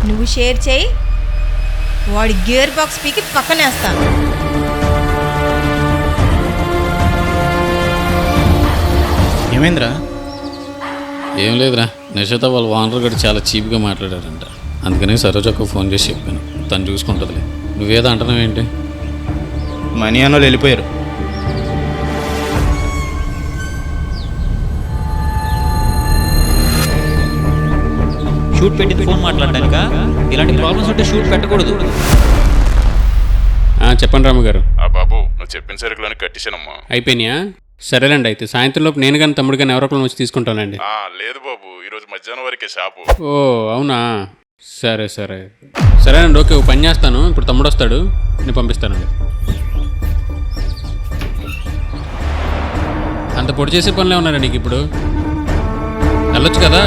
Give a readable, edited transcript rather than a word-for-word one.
నువ్వు షేర్ చేయి, వాడి గేర్ బాక్స్ పీకి పక్కనేస్తాను. ఏమైందిరా? ఏం లేదురా, నిషిత వాళ్ళ ఓనర్ గడు చాలా చీప్గా మాట్లాడారంట. అందుకని సరోజకు ఫోన్ చేసి చెప్పాను, తను చూసుకుంటుందిలే. నువ్వేదో అంటున్నావు ఏంటి? మనీ అన్నోళ్ళు వెళ్ళిపోయారు. షూట్ పెట్టింది ఫోన్ మాట్లాడటానికా? ఇలాంటి ప్రాబ్లమ్స్ ఉంటే షూట్ పెట్టకూడదు. చెప్పండి రామగారు. బాబు, నువ్వు చెప్పిన సరుకులని కట్టించానమ్మా. అయిపోయినాయా? సరేలేండి, అయితే సాయంత్రంలోపు నేను కానీ తమ్ముడు కానీ ఎవరో ఒకరు వచ్చి తీసుకుంటానండి. లేదు బాబు, ఈరోజు మధ్యాహ్నం వరకే షాపు. ఓ అవునా, సరే సరే సరేనండి, ఓకే. పని చేస్తాను, ఇప్పుడు తమ్ముడు వస్తాడు, నేను పంపిస్తానండి. అంత పొడి చేసే పనులే ఉన్నారా నీకు ఇప్పుడు? వెళ్ళొచ్చు కదా.